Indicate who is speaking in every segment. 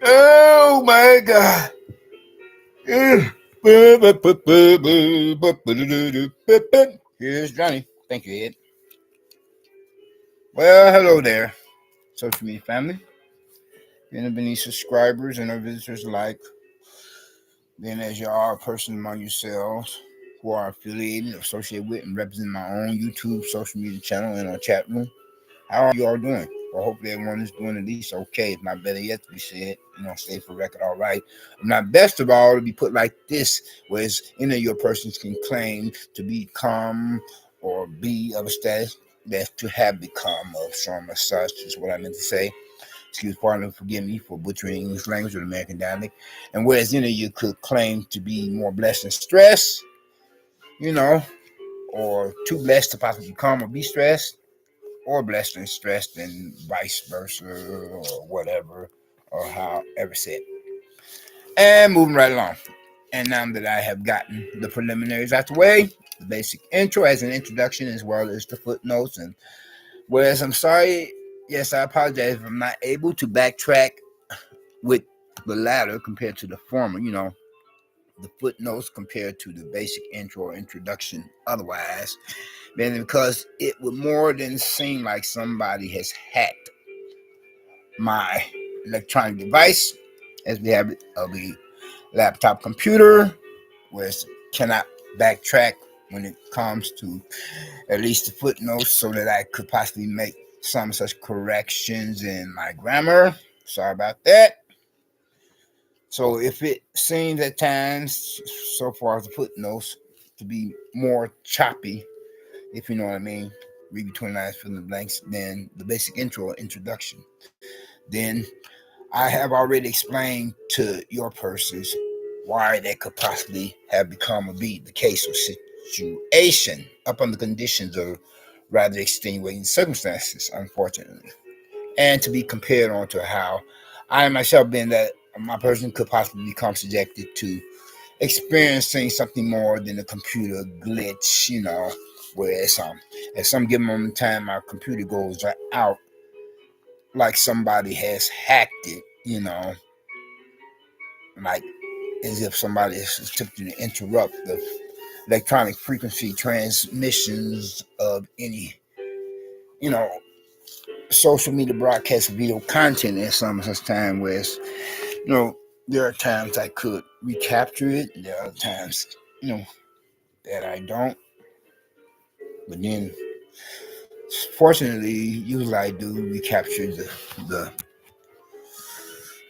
Speaker 1: Oh my God. Here's Johnny. Thank you, Ed. Well, hello there, social media family. And any subscribers and our visitors alike. Then, as you are a person among yourselves who are affiliated, associated with, and represent my own YouTube social media channel and our chat room, how are you all doing? Well, hopefully everyone is doing at least okay, if not better yet to be said. Stay for record, all right. Not best of all to be put like this, whereas any of your persons can claim to become or be of a status that to have become of some as such, is what I meant to say. Excuse pardon, forgive me for butchering English language or the American dialect. And whereas any of you could claim to be more blessed and stressed, or too blessed to possibly become or be stressed, or blessed and stressed, and vice versa, or whatever, or however said. And moving right along. And now that I have gotten the preliminaries out the way, the basic intro as an introduction, as well as the footnotes, and whereas I'm sorry, yes, I apologize if I'm not able to backtrack with the latter compared to the former, the footnotes compared to the basic intro or introduction otherwise, then because it would more than seem like somebody has hacked my electronic device, as we have it, of a laptop computer, where it cannot backtrack when it comes to at least the footnotes, so that I could possibly make some such corrections in my grammar. Sorry about that. So if it seems at times, so far as the footnotes, to be more choppy, if you know what I mean, read between lines, fill in the blanks, than the basic intro or introduction, then I have already explained to your persons why that could possibly have become or be the case or situation up under conditions of rather extenuating circumstances, unfortunately. And to be compared on to how I myself, being that my person could possibly become subjected to experiencing something more than a computer glitch, whereas at some given moment in time, our computer goes out like somebody has hacked it, like as if somebody is attempting to interrupt the electronic frequency transmissions of any, you know, social media broadcast video content at some such time, whereas, there are times I could recapture it, and there are times, that I don't. But then, fortunately, usually I do recapture the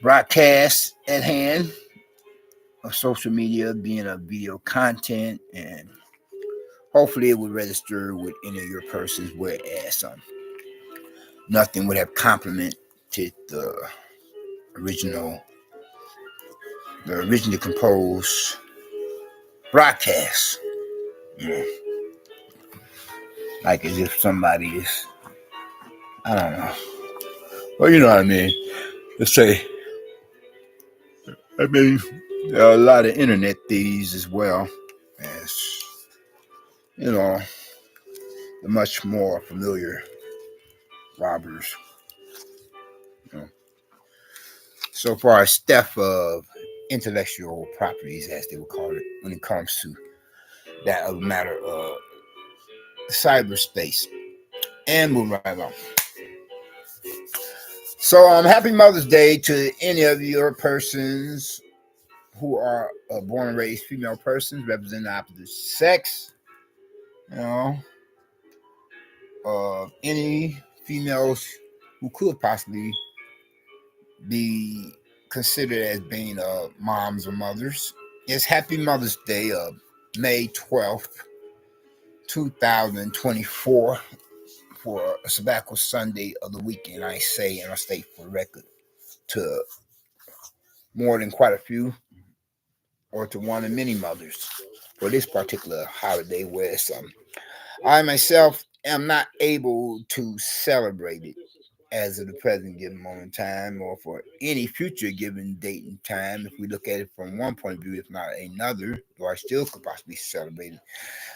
Speaker 1: broadcast at hand of social media being a video content, and hopefully it would register with any of your persons, whereas nothing would have complemented the original, originally composed broadcast. Like as if somebody is, I don't know. Well, you know what I mean. Let's say, there are a lot of internet thieves as well as, the much more familiar robbers. So far as theft of intellectual properties, as they would call it, when it comes to that of matter of cyberspace. And moving right along. So, happy Mother's Day to any of your persons who are born and raised female persons representing the opposite sex. Any females who could possibly be considered as being moms or mothers. It's Happy Mother's Day of May 12th, 2024, for a sabbatical Sunday of the weekend, I say, and I state for the record, to more than quite a few, or to one of many mothers, for this particular holiday, where I myself am not able to celebrate it as of the present given moment in time, or for any future given date and time. If we look at it from one point of view, if not another, though I still could possibly celebrate it.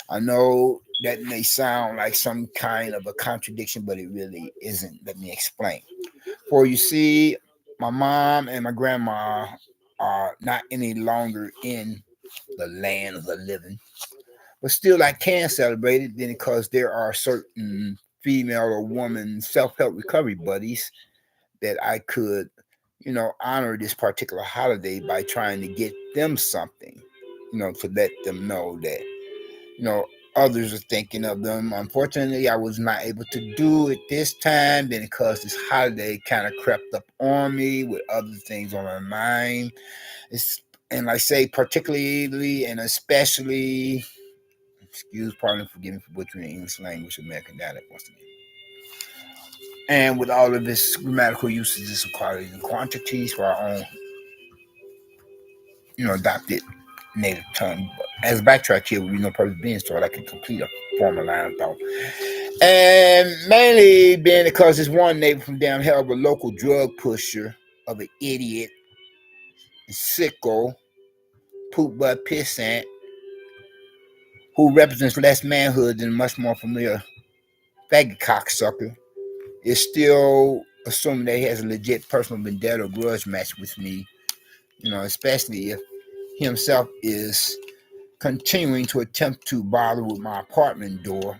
Speaker 1: I know that may sound like some kind of a contradiction, but it really isn't. Let me explain. For you see, my mom and my grandma are not any longer in the land of the living, but still I can celebrate it then because there are certain female or woman self-help recovery buddies that I could, honor this particular holiday by trying to get them something, to let them know that, others are thinking of them. Unfortunately, I was not able to do it this time, then because this holiday kind of crept up on me with other things on my mind. And I say particularly and especially, pardon, forgive me for butchering the English language, American dialect once again. And with all of its grammatical usages of qualities and quantities for our own, adopted native tongue. But as a backtrack here, with no purpose being so I can complete a formal line of thought. And mainly being because this one neighbor from down here of a local drug pusher, of an idiot, sicko, poop butt pissant, who represents less manhood than a much more familiar faggot cocksucker, is still assuming that he has a legit personal vendetta or grudge match with me, especially if he himself is continuing to attempt to bother with my apartment door,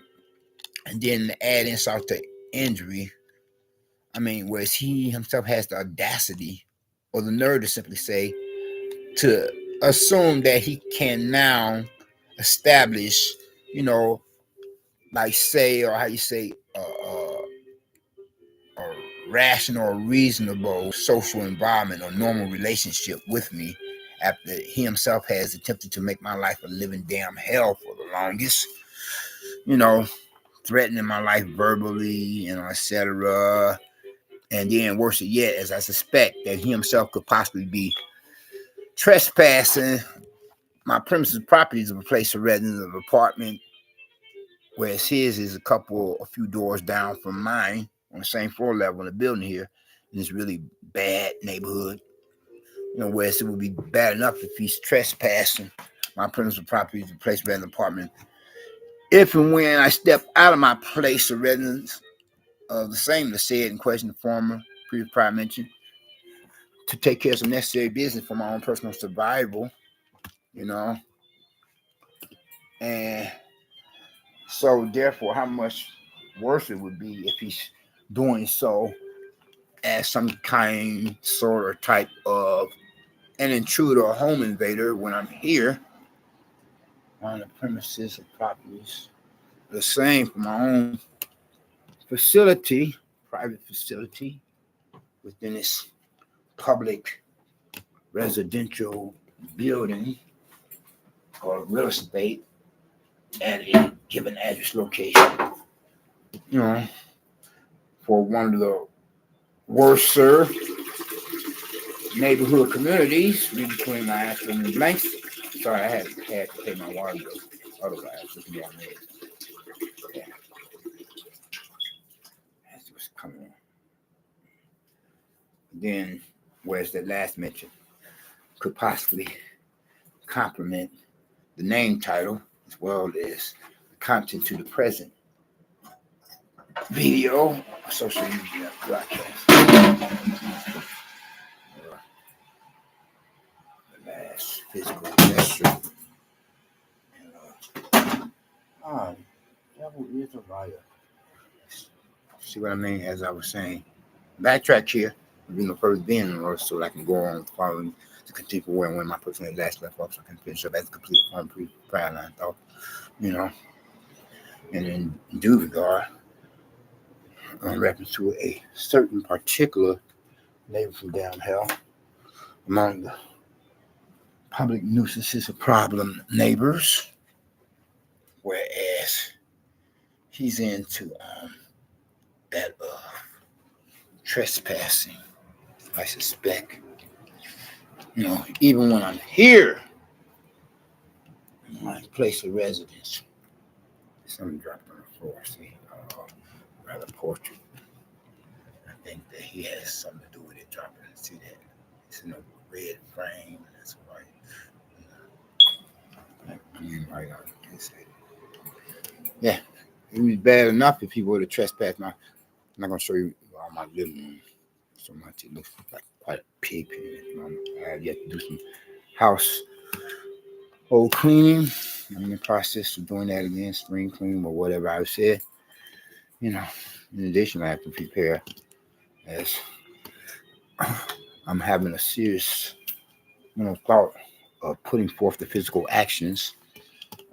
Speaker 1: and then add insult to injury. Whereas he himself has the audacity or the nerve to simply say, to assume that he can now establish, like say, or how you say, a rational or reasonable social environment or normal relationship with me after he himself has attempted to make my life a living damn hell for the longest, threatening my life verbally, etc. And then worse yet, as I suspect that he himself could possibly be trespassing my premises properties of a place of residence of an apartment, whereas his is a few doors down from mine on the same floor level in the building here, in this really bad neighborhood. Whereas it would be bad enough if he's trespassing my premises properties of a place of residence apartment. If and when I step out of my place of residence, the same as said in question, the former previous prior mentioned, to take care of some necessary business for my own personal survival, and so therefore how much worse it would be if he's doing so as some kind, sort, or type of an intruder or home invader when I'm here on the premises of properties. The same for my own facility, private facility, within this public residential building or real estate at a given address location. For one of the worst served neighborhood communities, read between my ass and the blanks. Sorry, I had to pay my water bill. Otherwise, it would be on there. Yeah. That's what's coming on. Then, whereas that last mention could possibly complement the name title as well as the content to the present video, social media broadcast. The last physical gesture. Devil is a liar. See what I mean? As I was saying, backtrack here, first being in order so I can go on following to continue for when my person had last left off, so I can finish up as a complete form prior line thought, and in due regard, in reference to a certain particular neighbor from down hell among the public nuisances of problem neighbors, whereas he's into that trespassing, I suspect. Even when I'm here in my place of residence, something dropped on the floor. See, rather portrait. I think that he has something to do with it dropping. See that? It's in a red frame. That's white. Right on. Yeah, it would be bad enough if he were to trespass my. I'm not gonna show you all my living room. so much. It looks like quite a pig pen. I have yet to do some household cleaning. I'm in the process of doing that again, spring cleaning or whatever I said. In addition, I have to prepare as I'm having a serious, thought of putting forth the physical actions.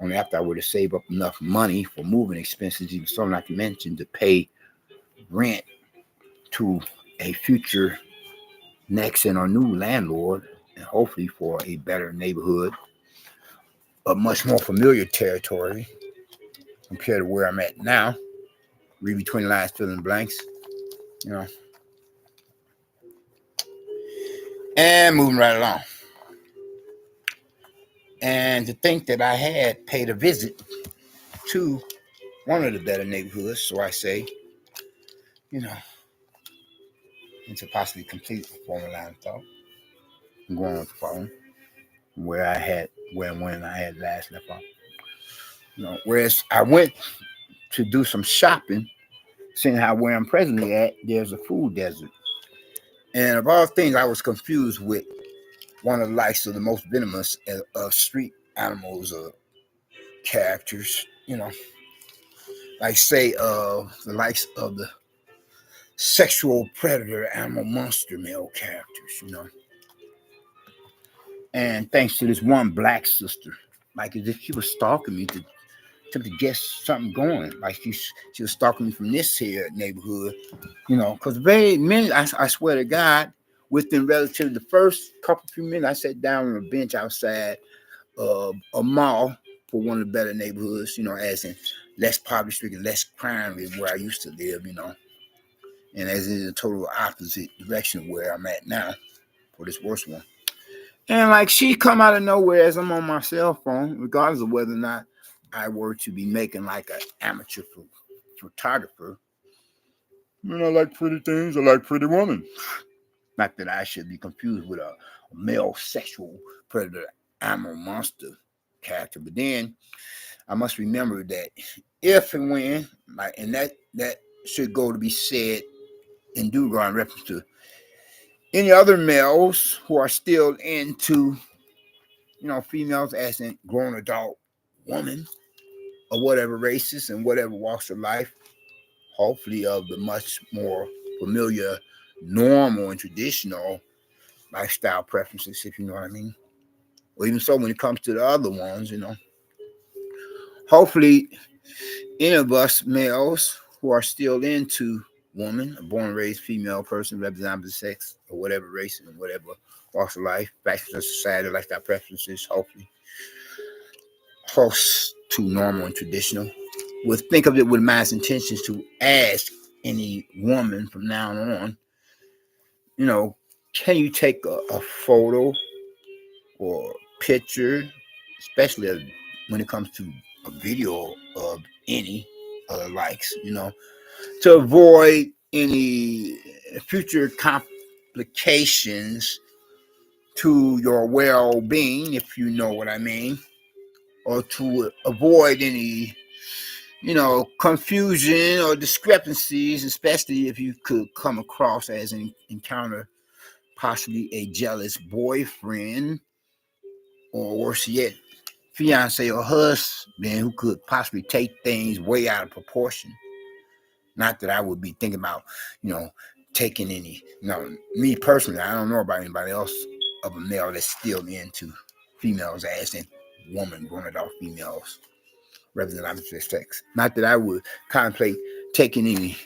Speaker 1: Only after I were to save up enough money for moving expenses, even so not to mention to pay rent to a future next and our new landlord, and hopefully for a better neighborhood, a much more familiar territory compared to where I'm at now. Read between the lines, fill in the blanks, and moving right along. And to think that I had paid a visit to one of the better neighborhoods, so I say, and to possibly complete the former line of thought, I'm going on the phone where I had when I had last left off. Whereas I went to do some shopping, seeing how where I'm presently at, there's a food desert. And of all things, I was confused with one of the likes of the most venomous of street animals or characters, like say the likes of the sexual predator animal monster male characters, And thanks to this one black sister, like as if she was stalking me to get something going. Like she was stalking me from this here neighborhood, because very many, I swear to God, within relatively the first few minutes, I sat down on a bench outside a mall for one of the better neighborhoods, as in less poverty stricken, less crime than where I used to live, and as in the total opposite direction of where I'm at now for this worst one. And like she come out of nowhere as I'm on my cell phone, regardless of whether or not I were to be making like an amateur photographer. I like pretty things. I like pretty women. Not that I should be confused with a male sexual predator animal monster character, but then I must remember that if and when, and that should go to be said in due regard in reference to any other males who are still into, females as in grown adult woman of whatever races and whatever walks of life, hopefully of the much more familiar, normal, and traditional lifestyle preferences, if you know what I mean. Or even so when it comes to the other ones, hopefully any of us males who are still into woman, a born and raised female person representing the sex or whatever race and whatever walks of life, factors of society, lifestyle preferences, hopefully close to normal and traditional, would think of it with mind's intentions to ask any woman from now on, can you take a photo or picture, especially when it comes to a video of any other likes, to avoid any future complications to your well-being, if you know what I mean, or to avoid any, confusion or discrepancies, especially if you could come across as an encounter possibly a jealous boyfriend, or worse yet, fiance or husband who could possibly take things way out of proportion. Not that I would be thinking about, taking any, me personally, I don't know about anybody else of a male that's still into females as in woman, grown adult females, representing opposite sex. Not that I would contemplate taking any,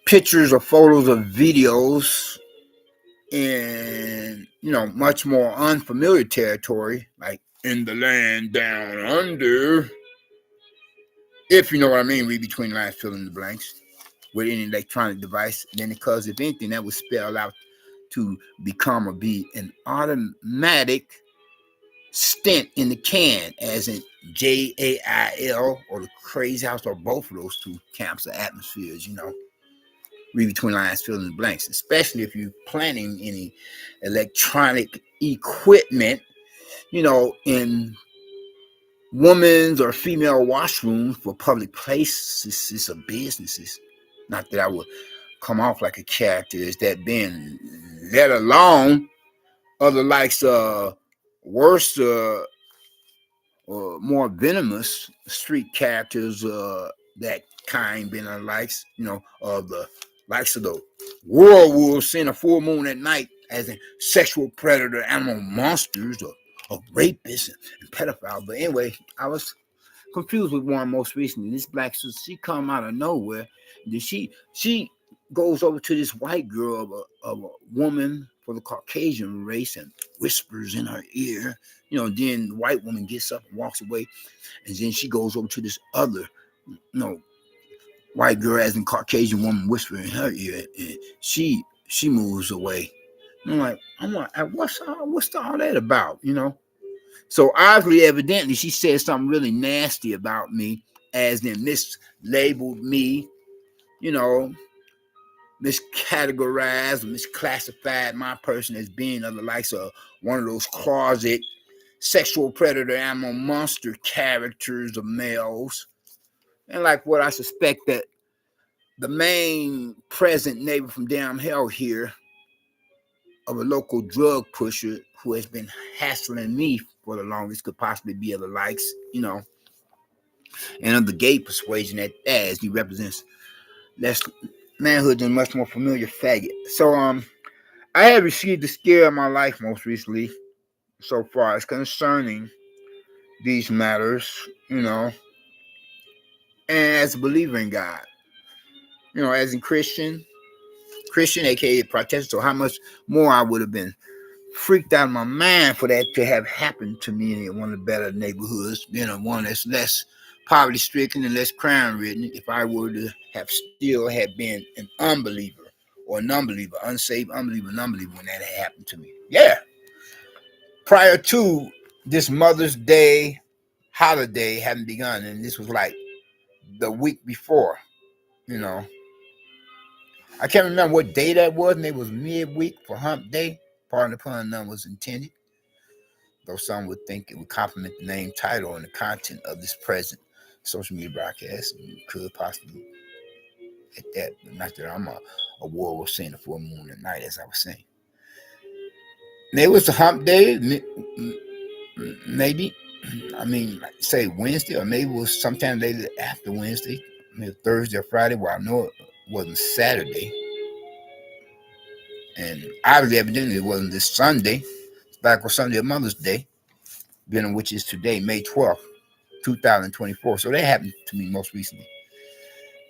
Speaker 1: pictures or photos or videos in, much more unfamiliar territory, like in the land down under, if you know what I mean, read between the lines, fill in the blanks, with any electronic device. And then because if anything, that would spell out to become or be an automatic stint in the can, as in JAIL or the crazy house, or both of those two camps or atmospheres, read between lines, fill in the blanks, especially if you're planning any electronic equipment, in women's or female washrooms for public places or businesses. Not that I would come off like a character as that being, let alone other likes worse or more venomous street characters that kind been the likes, of the likes of the werewolves seeing a full moon at night as in sexual predator animal monsters or rapists and pedophiles. But anyway, I was confused with one most recently. This black sister, she come out of nowhere. Then she goes over to this white girl of a woman for the Caucasian race and whispers in her ear. Then the white woman gets up and walks away, and then she goes over to this other, white girl as in Caucasian woman whispering in her ear, and she moves away. I'm like, what's all that about? So obviously, evidently, she said something really nasty about me, as in mislabeled me, miscategorized, misclassified my person as being of the likes of one of those closet sexual predator animal monster characters of males. And like what I suspect that the main present neighbor from down hell here of a local drug pusher who has been hassling me for the longest could possibly be of the likes, and of the gay persuasion that as he represents less manhood than much more familiar faggot. So I have received the scare of my life most recently so far as concerning these matters, and as a believer in God, as in Christian, aka Protestant. So how much more I would have been freaked out of my mind for that to have happened to me in one of the better neighborhoods, one that's less poverty stricken and less crime ridden, if I were to have still had been an unbeliever or an unbeliever, unsaved unbeliever, when that had happened to me. Yeah. Prior to this Mother's Day holiday having begun, and this was like the week before, I can't remember what day that was, and it was midweek for Hump Day. Pardon the pun, none was intended. Though some would think it would complement the name, title, and the content of this present social media broadcast. And it could possibly at that. Not that I'm a warrior seeing the full moon at night, as I was saying. And it was the Hump Day, maybe. I mean, say Wednesday, or maybe it was sometime later after Wednesday, maybe Thursday or Friday. Well, I know it wasn't Saturday. And obviously, evidently, it wasn't this Sunday. It's back on Sunday of Mother's Day, which is today, May 12th, 2024. So that happened to me most recently.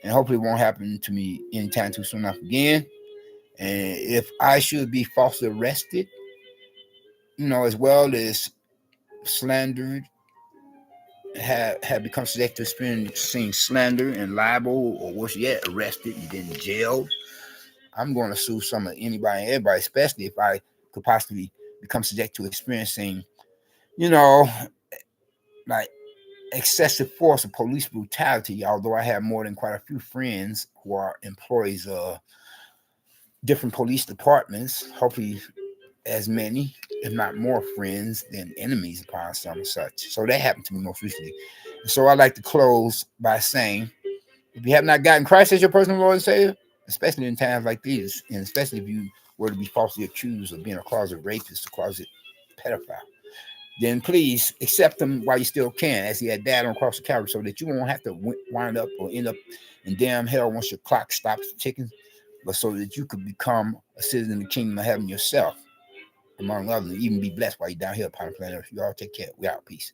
Speaker 1: And hopefully it won't happen to me anytime too soon enough again. And if I should be falsely arrested, as well as slandered, have become subject to experiencing slander and libel, or worse yet, arrested and then jailed, I'm going to sue some of anybody and everybody, especially if I could possibly become subject to experiencing, like excessive force of police brutality, although I have more than quite a few friends who are employees of different police departments, hopefully as many, if not more friends than enemies upon some and such. So that happened to me most recently. And so I'd like to close by saying, if you have not gotten Christ as your personal Lord and Savior, especially in times like these, and especially if you were to be falsely accused of being a closet rapist, a closet pedophile, then please accept him while you still can, as he had died on the cross of Calvary, so that you won't have to wind up or end up in damn hell once your clock stops ticking, but so that you could become a citizen of the kingdom of heaven yourself, among others, and even be blessed while you're down here upon the planet Earth. You all take care. We out. Peace.